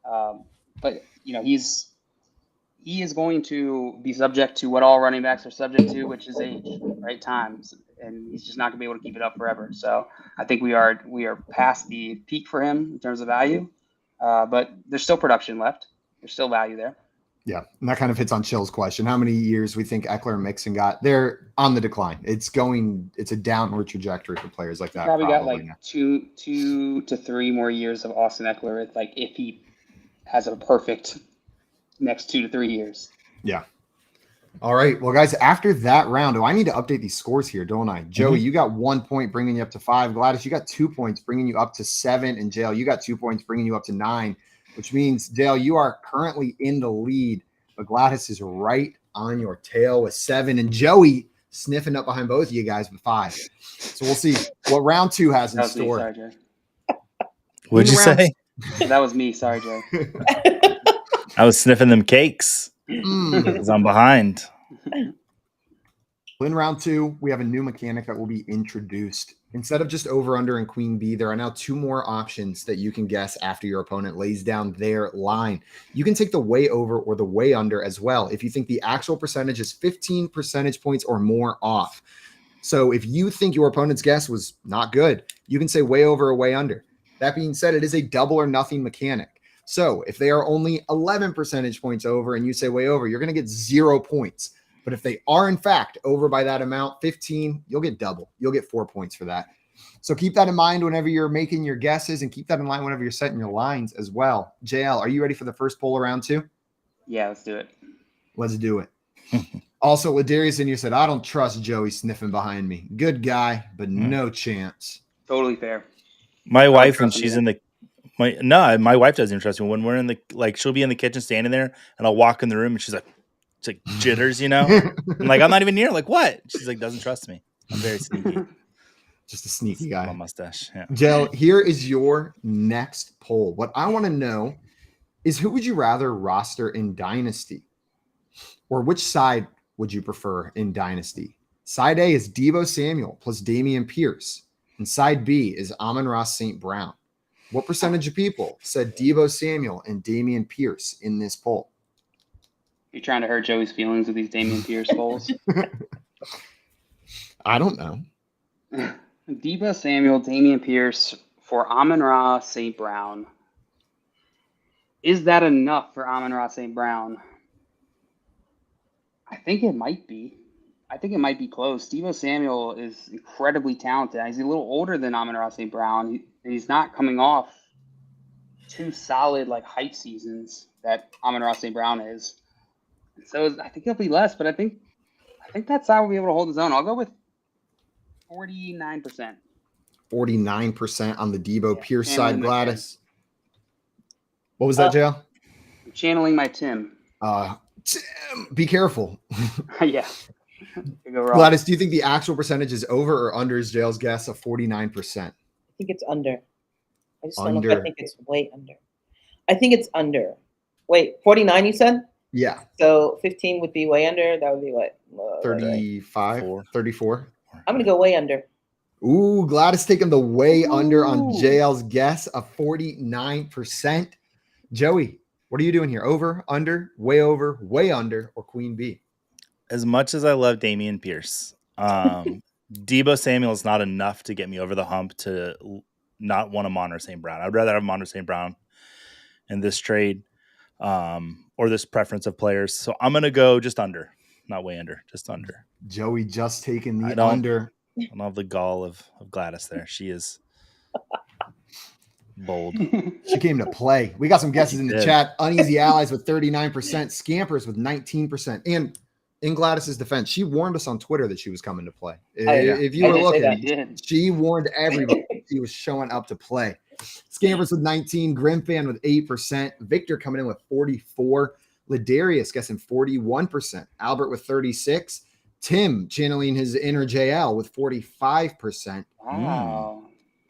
But, you know, he is going to be subject to what all running backs are subject to, which is age, right? Times. And he's just not going to be able to keep it up forever. So I think we are past the peak for him in terms of value. But there's still production left. There's still value there. Yeah, and that kind of hits on Chill's question. How many years we think Eckler and Mixon got? They're on the decline. It's a downward trajectory for players like that. Probably got like 2 to 3 more years of Austin Eckler, like if he has a perfect next 2 to 3 years. Yeah. All right. Well, guys, after that round, I need to update these scores here, don't I? Joey, you got 1 point bringing you up to 5. Gladys, you got 2 points bringing you up to 7. And Jail, you got 2 points bringing you up to 9, which means, Jail, you are currently in the lead. But Gladys is right on your tail with 7. And Joey sniffing up behind both of you guys with 5. So we'll see what round 2 has in store. Sorry, Jay. What'd you say? That was me. Sorry, Jay. I was sniffing them cakes because I'm behind. In round 2, we have a new mechanic that will be introduced. Instead of just over, under, and queen bee, there are now 2 more options that you can guess after your opponent lays down their line. You can take the way over or the way under as well if you think the actual percentage is 15 percentage points or more off. So if you think your opponent's guess was not good, you can say way over or way under. That being said, it is a double or nothing mechanic. So if they are only 11 percentage points over and you say way over, you're going to get 0 points. But if they are, in fact, over by that amount, 15, you'll get double. You'll get 4 points for that. So keep that in mind whenever you're making your guesses, and keep that in mind whenever you're setting your lines as well. JL, are you ready for the first poll of round 2? Yeah, let's do it. Let's do it. Also, Ladarius in here said, I don't trust Joey sniffing behind me. Good guy, but no chance. Totally fair. My wife, when she's in the my wife doesn't trust me. When we're in the she'll be in the kitchen standing there, and I'll walk in the room, and she's like, it's like jitters, you know. I'm like, I'm not even near. Like, what? She's like, doesn't trust me. I'm very sneaky. Just a sneaky guy. My mustache. Yeah. Jill, here is your next poll. What I want to know is, who would you rather roster in Dynasty? Or which side would you prefer in Dynasty? Side A is Deebo Samuel plus Dameon Pierce. And side B is Amon-Ra St. Brown. What percentage of people said Deebo Samuel and Dameon Pierce in this poll? You're trying to hurt Joey's feelings with these Dameon Pierce polls? I don't know. Deebo Samuel, Dameon Pierce for Amon-Ra St. Brown. Is that enough for Amon-Ra St. Brown? I think it might be. I think it might be close. Deebo Samuel is incredibly talented. He's a little older than Amon-Ra St. Brown. He's not coming off 2 solid like hype seasons that Amon-Ra St. Brown is. And so I think he'll be less, but I think that side will be able to hold his own. I'll go with 49%. 49% on the Deebo Pierce channeling side, my Gladys. What was that, JL? I'm channeling my Tim. Tim, be careful. Yeah. Go wrong. Gladys, do you think the actual percentage is over or under his JL's guess of 49%? I think it's under. I just don't know if Under. I think it's way under. I think it's under. Wait, 49 you said? Yeah. So 15 would be way under. That would be what? 35, 34. I'm going to go way under. Ooh, Gladys taking the way under on JL's guess of 49%. Joey, what are you doing here? Over, under, way under, or queen bee? As much as I love Dameon Pierce, Deebo Samuel is not enough to get me over the hump to not want Amon-Ra St. Brown. I'd rather have Amon-Ra St. Brown in this trade or this preference of players. So I'm going to go just under, not way under, just under. Joey just taking the under. I don't have the gall of Gladys there. She is bold. She came to play. We got some guesses in the chat. Uneasy Allies with 39%, Scampers with 19%. And in Gladys's defense, she warned us on Twitter that she was coming to play. If you were looking, she warned everybody she was showing up to play. Scampers with 19, Grimfan with 8%, Victor coming in with 44, Ladarius guessing 41%, Albert with 36, Tim channeling his inner JL with 45%. Wow.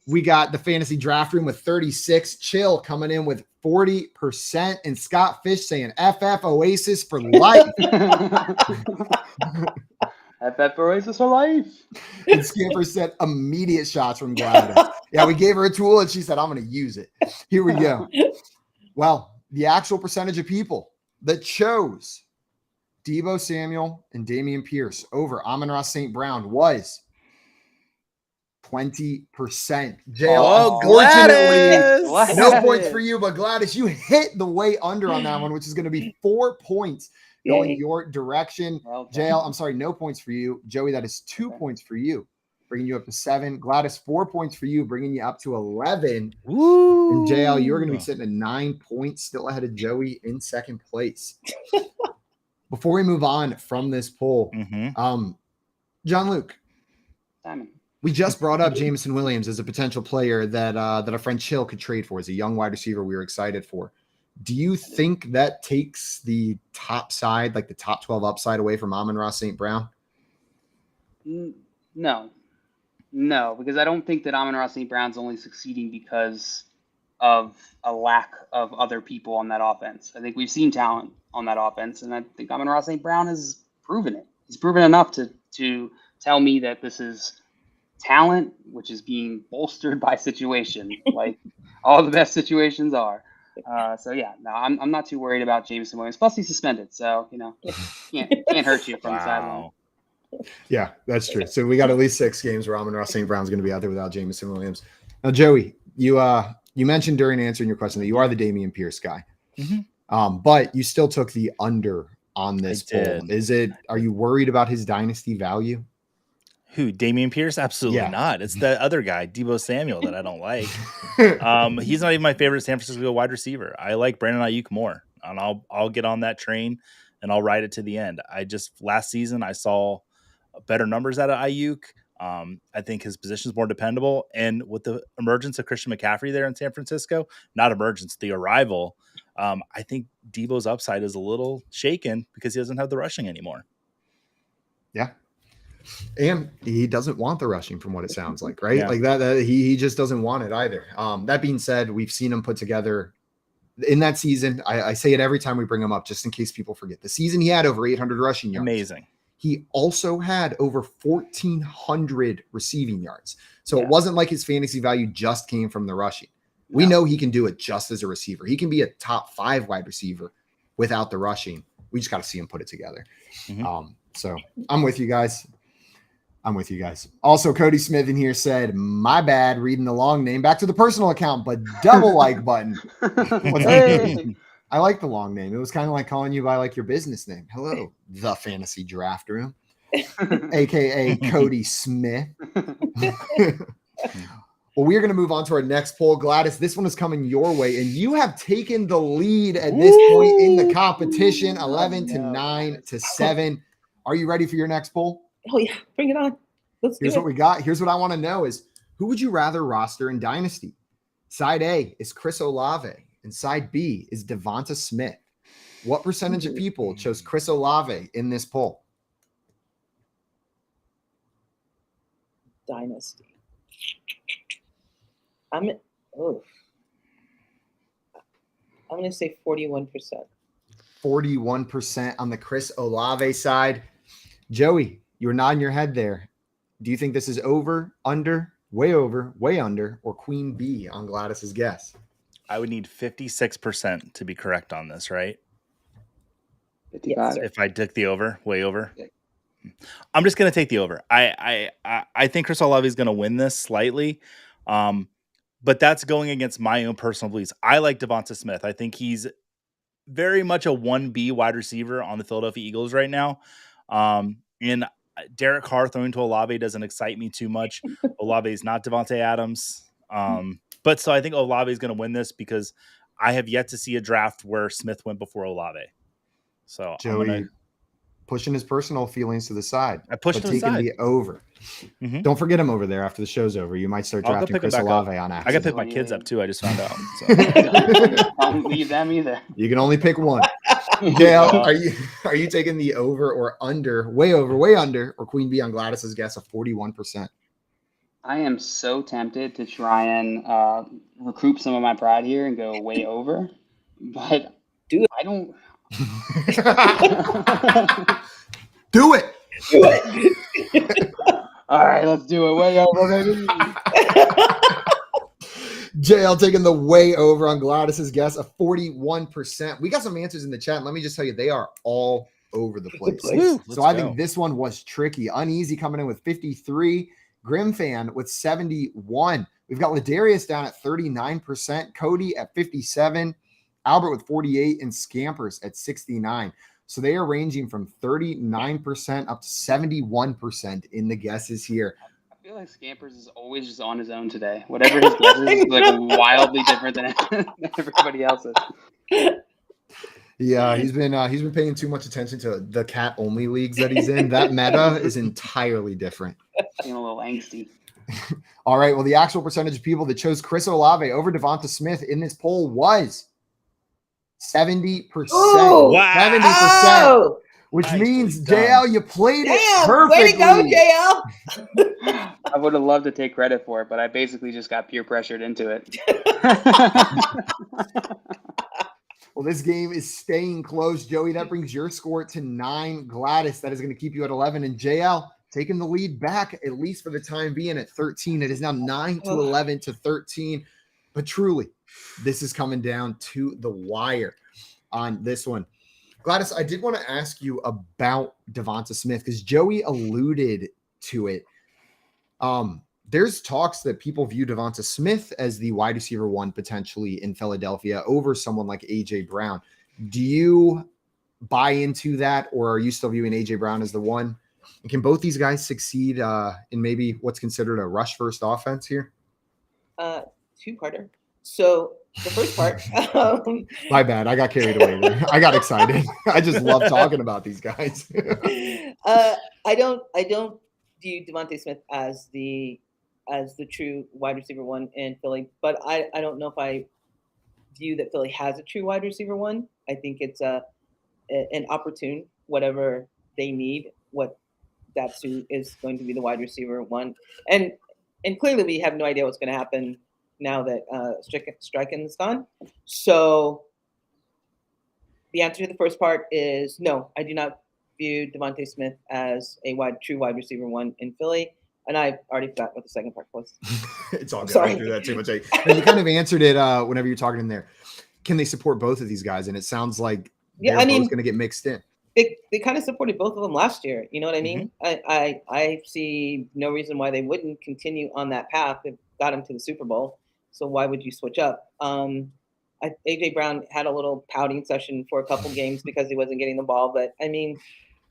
We got the fantasy draft room with 36, Chill coming in with 40%, and Scott Fish saying FF Oasis for life. FF Oasis for life. And Scamper said immediate shots from Gladys. Yeah, we gave her a tool and she said, I'm going to use it. Here we go. Well, the actual percentage of people that chose Deebo Samuel and Dameon Pierce over Amon-Ra St. Brown was 20%. JL, unfortunately, no points for you, but Gladys, you hit the way under on that one, which is going to be 4 points going your direction. JL, I'm sorry, no points for you. Joey, that is 2 points for you, bringing you up to 7. Gladys, 4 points for you, bringing you up to 11. Woo. And JL, you're going to be sitting at 9 points, still ahead of Joey in second place. Before we move on from this poll, John Luke, Simon. we just brought up Jameson Williams as a potential player that our friend Chill could trade for as a young wide receiver we were excited for. Do you think that takes the top side, like the top 12 upside away from Amon-Ra St. Brown? No, because I don't think that Amon-Ra St. Brown's only succeeding because of a lack of other people on that offense. I think we've seen talent on that offense, and I think Amon-Ra St. Brown has proven it. He's proven enough to tell me that this is talent, which is being bolstered by situation, like all the best situations are. So yeah, no, I'm not too worried about Jameson Williams. Plus, he's suspended, so can't hurt you from the sideline. Yeah, that's true. So we got at least 6 games where Amon-Ra St. Brown's going to be out there without Jameson Williams. Now, Joey, you mentioned during answering your question that you are the Dameon Pierce guy, but you still took the under on this poll. Are you worried about his dynasty value? Who, Dameon Pierce? Absolutely not. It's the other guy, Deebo Samuel, that I don't like. He's not even my favorite San Francisco wide receiver. I like Brandon Ayuk more, and I'll get on that train and I'll ride it to the end. Last season I saw better numbers out of Ayuk. I think his position is more dependable, and with the emergence of Christian McCaffrey there in San Francisco, not emergence, the arrival, I think Deebo's upside is a little shaken because he doesn't have the rushing anymore. Yeah. And he doesn't want the rushing from what it sounds like, right? Yeah. Like that he just doesn't want it either. That being said, we've seen him put together in that season. I say it every time we bring him up, just in case people forget. The season he had over 800 rushing yards. Amazing. He also had over 1,400 receiving yards. So it wasn't like his fantasy value just came from the rushing. We know he can do it just as a receiver. He can be a top 5 wide receiver without the rushing. We just got to see him put it together. So I'm with you guys. Also, Cody Smith in here said, my bad, reading the long name. Back to the personal account, but double like button. I like the long name. It was kind of like calling you by like your business name. Hello, the fantasy draft room. aka Cody Smith. Well, we're going to move on to our next poll. Gladys, this one is coming your way, and you have taken the lead at this point in the competition, 11-9 to 7. Are you ready for your next poll? Oh, yeah. Bring it on. Here's what we got. Here's what I want to know is, who would you rather roster in Dynasty? Side A is Chris Olave, and side B is Devonta Smith. What percentage of people chose Chris Olave in this poll? Dynasty. I'm going to say 41%. 41% on the Chris Olave side. Joey, you were nodding your head there. Do you think this is over, under, way under, or queen bee on Gladys's guess? I would need 56% to be correct on this, right? 55. If I took the over, way over. Yeah. I'm just going to take the over. I think Chris Olave is going to win this slightly. But that's going against my own personal beliefs. I like Devonta Smith. I think he's very much a 1B wide receiver on the Philadelphia Eagles right now. And Derek Carr throwing to Olave doesn't excite me too much. Olave is not Devontae Adams. But so I think Olave is going to win this because I have yet to see a draft where Smith went before Olave. So Joey pushing his personal feelings to the side. I pushed him aside. The over. Mm-hmm. Don't forget him over there after the show's over. You might start drafting Chris Olave on accident. I got to pick my kids up too. I just found out. So. Don't leave them either. You can only pick one. Gail, are you taking the over or under, way under, or queen bee on Gladys's guess of 41%? I am so tempted to try and recoup some of my pride here and go way over, but I don't. Do it. All right, let's do it. Way over, baby. JL taking the way over on Gladys's guess of 41%. We got some answers in the chat. Let me just tell you, they are all over the place. So I think this one was tricky. Uneasy coming in with 53. Grim Fan with 71. We've got Ladarius down at 39%. Cody at 57. Albert with 48 and Scampers at 69. So they are ranging from 39% up to 71% in the guesses here. I feel like Scampers is always just on his own today. Whatever his guess is like wildly different than everybody else's. Yeah, he's been paying too much attention to the cat only leagues that he's in. That meta is entirely different. Being a little angsty. All right. Well, the actual percentage of people that chose Chris Olave over Devonta Smith in this poll was 70%. Oh, wow. 70%. Which means, JL, you played it perfectly. Way to go, JL. I would have loved to take credit for it, but I basically just got peer pressured into it. Well, this game is staying close, Joey. That brings your score to 9. Gladys, that is going to keep you at 11. And JL taking the lead back, at least for the time being, at 13. It is now 9 to 11 to 13. But truly, this is coming down to the wire on this one. Gladys, I did want to ask you about Devonta Smith because Joey alluded to it. There's talks that people view Devonta Smith as the wide receiver 1 potentially in Philadelphia over someone like A.J. Brown. Do you buy into that, or are you still viewing A.J. Brown as the 1? And can both these guys succeed in maybe what's considered a rush-first offense here? Two-parter. So the first part. My bad. I got carried away there. I got excited. I just love talking about these guys. I don't view Devonta Smith as the true wide receiver 1 in Philly, but I don't know if I view that Philly has a true wide receiver 1. I think it's an opportune, whatever they need, what that suit is going to be the wide receiver 1. And clearly we have no idea what's going to happen now that Striken is gone. So the answer to the first part is no, I do not view Devonta Smith as a true wide receiver 1 in Philly. And I already forgot what the second part was. It's all good. Sorry. I threw that too much. And you kind of answered it whenever you're talking in there. Can they support both of these guys? And it sounds like they're both going to get mixed in. They kind of supported both of them last year. You know what I mean? Mm-hmm. I see no reason why they wouldn't continue on that path. It got them to the Super Bowl. So why would you switch up? A.J. Brown had a little pouting session for a couple games because he wasn't getting the ball. But, I mean,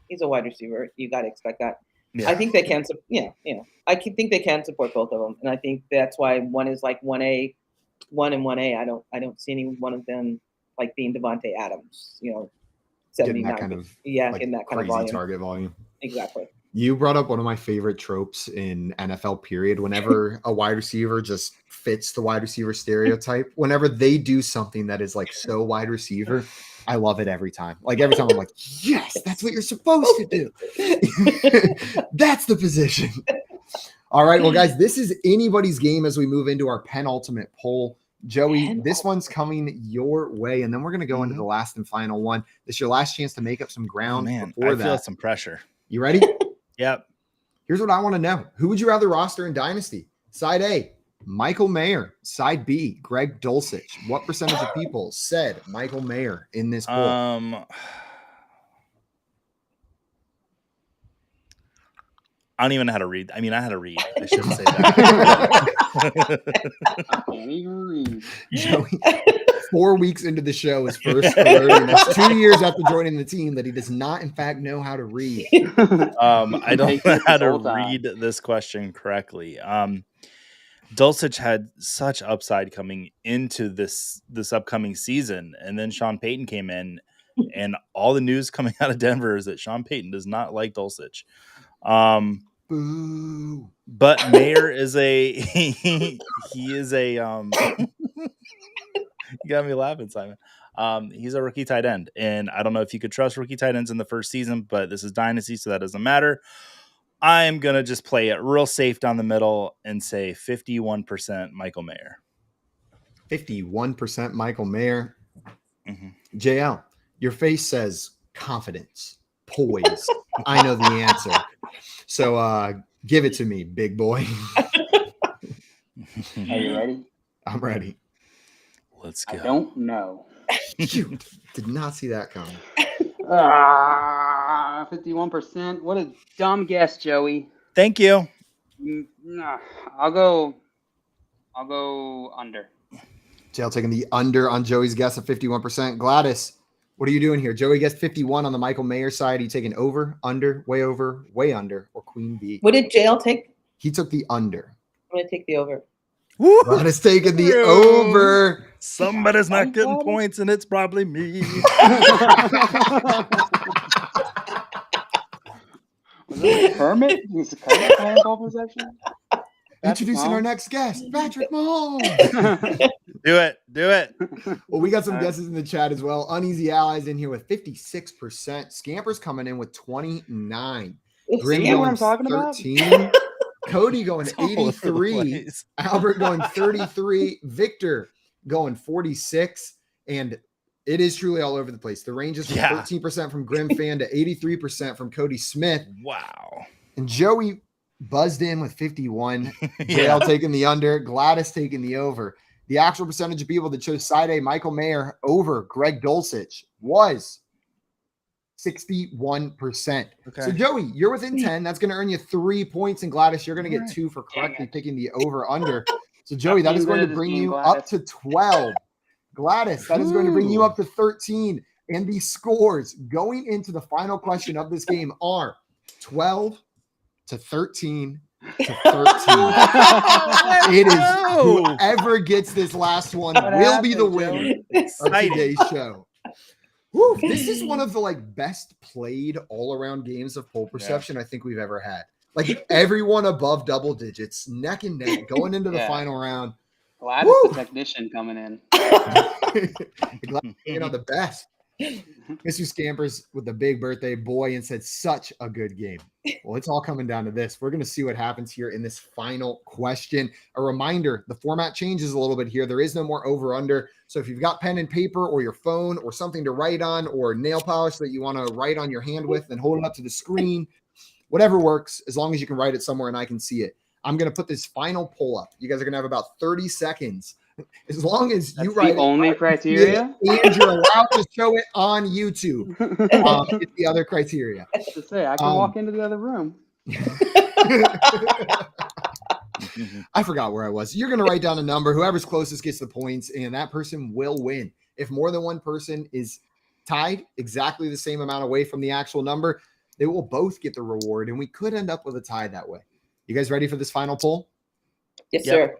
He's a wide receiver. You got to expect that. Yeah. I think they can. Think they can support both of them, and I think that's why one is like 1A, 1 and 1A. I don't see any one of them like being Devontae Adams. You know, 79. Getting that kind of in that kind of crazy volume. target volume. Exactly. You brought up one of my favorite tropes in NFL period. Whenever a wide receiver just fits the wide receiver stereotype, whenever they do something that is like so wide receiver, I love it every time. Like every time I'm like, yes, that's what you're supposed to do. That's the position. All right. Well, guys, this is anybody's game as we move into our penultimate poll. Joey, this one's coming your way, and then we're going to go into the last and final one. This is your last chance to make up some ground before I that. feel some pressure. You ready? Yep. Here's what I want to know. Who would you rather roster in Dynasty? Side A, Michael Mayer. Side B, Greg Dulcich. What percentage of people said Michael Mayer in this poll? I don't even know how to read. I mean, I had to read. I shouldn't say that. I can't even read. Joey, 4 weeks into the show, his first alerting. That's 2 years after joining the team that he does not, in fact, know how to read. I don't know how to read this question correctly. Dulcich had such upside coming into this upcoming season, and then Sean Payton came in, and all the news coming out of Denver is that Sean Payton does not like Dulcich. Boo. But Mayer is he is a you got me laughing, Simon. He's a rookie tight end, and I don't know if you could trust rookie tight ends in the first season, but this is Dynasty, so that doesn't matter. I'm gonna just play it real safe down the middle and say 51% Michael Mayer. 51% Michael Mayer. JL, your face says confidence, poise. I know the answer. So give it to me, big boy. Are you ready? I'm ready. Let's go. I don't know. You did not see that coming. 51%. What a dumb guess, Joey. Thank you. Nah, I'll go under. JL taking the under on Joey's guess of 51%. Gladys, what are you doing here? Joey guessed 51 on the Michael Mayer side. Are you taking over, under, way under, or queen bee? What did JL take? He took the under. I'm going to take the over. Gladys taking the over. Somebody's not getting points, and it's probably me. Was it Kermit? Was it Kermit playing ball possession? Introducing our next guest, Patrick Mahomes. Do it. Well, we got some guesses in the chat as well. Uneasy Allies in here with 56%. Scampers coming in with 29. Grim See what going I'm talking 13. Cody going 83. Albert going 33. Victor going 46. And it is truly all over the place. The range is from 13% from Grim Fan to 83% from Cody Smith. Wow. And Joey buzzed in with 51. JL taking the under. Gladys taking the over. The actual percentage of people that chose side A, Michael Mayer, over Greg Dulcich was 61%. Okay. So, Joey, you're within 10. That's going to earn you 3 points. And Gladys, you're going to get 2 for correctly picking the over-under. So, Joey, that is going to bring you up to 12. Gladys, that is going to bring you up to 13. And the scores going into the final question of this game are 12 to 13 to 13. It is whoever gets this last one will be the winner of today's show. Woo, this is one of the best played all around games of poll perception I think we've ever had. Like everyone above double digits, neck and neck, going into the final round. Glad it's the technician coming in. Glad the best. Mr. Scampers with the big birthday boy and said such a good game. Well, it's all coming down to this. We're going to see what happens here in this final question. A reminder, the format changes a little bit here. There is no more over under. So if you've got pen and paper or your phone or something to write on or nail polish that you want to write on your hand with and hold it up to the screen, whatever works, as long as you can write it somewhere and I can see it. I'm going to put this final poll up. You guys are going to have about 30 seconds. As long as you write the only criteria, and you're allowed to show it on YouTube. It's the other criteria. To say, I can walk into the other room. I forgot where I was. You're going to write down a number. Whoever's closest gets the points, and that person will win. If more than one person is tied exactly the same amount away from the actual number, They will both get the reward, and we could end up with a tie that way. You guys ready for this final poll? Yes, Yep. sir.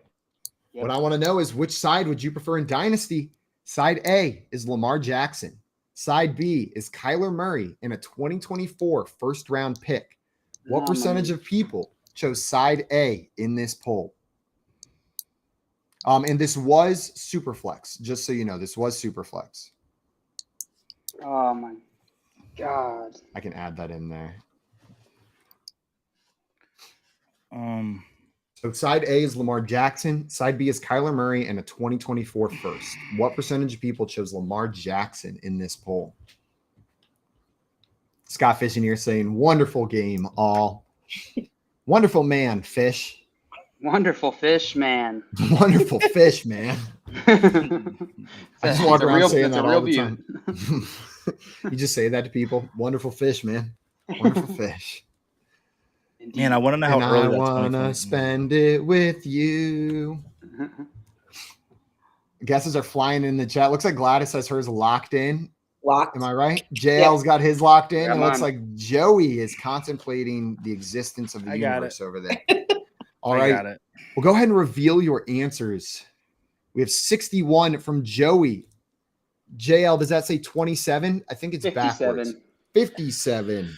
Yep. What I want to know is, which side would you prefer in Dynasty? Side A is Lamar Jackson. Side B is Kyler Murray in a 2024 first-round pick. What percentage of people chose side A in this poll? And this was Superflex, just so you know. This was Superflex. Oh my God. I can add that in there. So side A is Lamar Jackson. Side B is Kyler Murray and a 2024 first. What percentage of people chose Lamar Jackson in this poll? Scott Fish in here saying, wonderful game, all. Wonderful man, Fish. Wonderful fish, man. Wonderful fish, man. I just walk around saying that all the time. You just say that to people. Wonderful fish, man. Wonderful fish. Man, I want to know how And early I that's want to spend it with you. Guesses are flying in the chat. Looks like Gladys has hers locked in. Locked. Am I right? JL's got his locked in. Yeah, It looks like Joey is contemplating the existence of the universe over there. All I right. got it. Well, go ahead and reveal your answers. We have 61 from Joey. JL, does that say 27? I think it's 57. backwards. 57.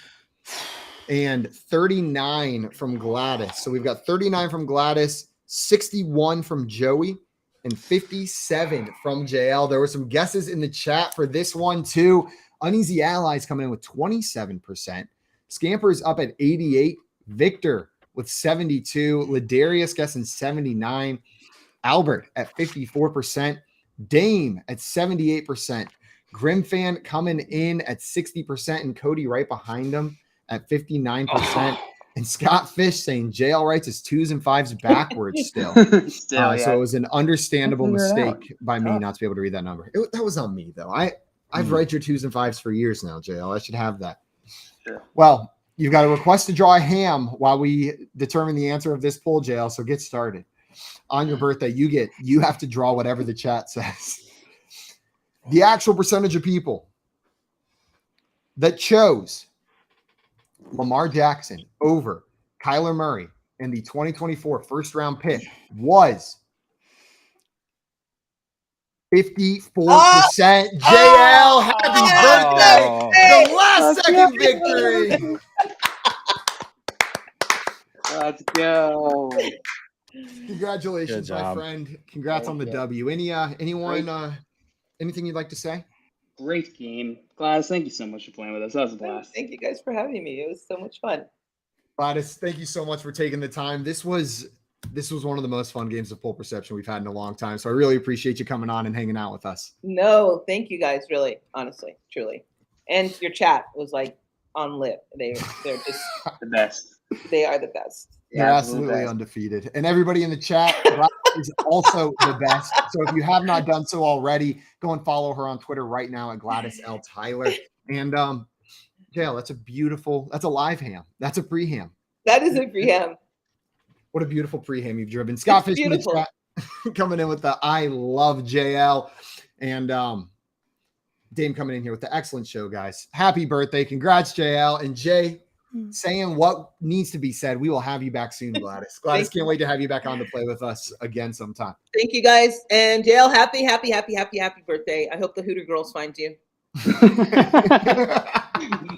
And 39 from Gladys. So we've got 39 from Gladys, 61 from Joey, and 57 from JL. There were some guesses in the chat for this one too. Uneasy Allies coming in with 27%. Scampers up at 88. Victor with 72. Ladarius guessing 79. Albert at 54%. Dame at 78%. Grimfan coming in at 60%. And Cody right behind him at 59%. And Scott Fish saying JL writes his 2s and 5s backwards still. Still, yeah. So it was an understandable I'll figure it out. mistake by me not to be able to read that number. That was on me, though. I've read your 2s and 5s for years now, JL. I should have that. Sure. Well, you've got a request to draw a ham while we determine the answer of this poll, JL. So get started. On your birthday, you have to draw whatever the chat says. The actual percentage of people that chose Lamar Jackson over Kyler Murray in the 2024 first round pick was 54%. JL, happy birthday! The last second victory. Let's go. Congratulations, my friend. Congrats on the W. Anything you'd like to say? Great game. Gladys, thank you so much for playing with us. That was a blast. Thank you guys for having me. It was so much fun. Gladys, thank you so much for taking the time. This was one of the most fun games of Poll Perception we've had in a long time. So I really appreciate you coming on and hanging out with us. No, thank you guys, really, honestly, truly. And your chat was like on lip. They're just The best. they are the best. They're absolutely undefeated. And everybody in the chat is also the best. So if you have not done so already, go and follow her on Twitter right now at Gladys L. Tyler. And JL, that's a live ham. That's a pre-ham. That is a pre-ham. What a beautiful pre-ham you've driven. Scott Fish in the chat coming in with the I love JL. And Dame coming in here with the excellent show, guys. Happy birthday. Congrats, JL. And Jay saying what needs to be said. We will have you back soon, Gladys. Gladys, can't wait to have you back on to play with us again sometime. Thank you, guys. And JL, happy birthday. I hope the Hooter Girls find you.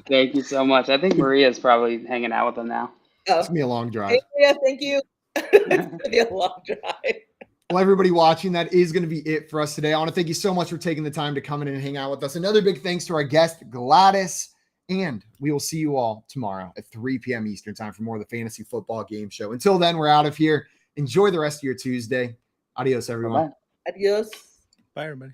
Thank you so much. I think Maria's probably hanging out with them now. It's going to be a long drive. Hey, Maria, thank you. It's going to be a long drive. Well, everybody watching, that is going to be it for us today. I want to thank you so much for taking the time to come in and hang out with us. Another big thanks to our guest, Gladys. And we will see you all tomorrow at 3 p.m. Eastern time for more of the Fantasy Football Game Show. Until then, we're out of here. Enjoy the rest of your Tuesday. Adios, everyone. Bye-bye. Adios. Bye, everybody.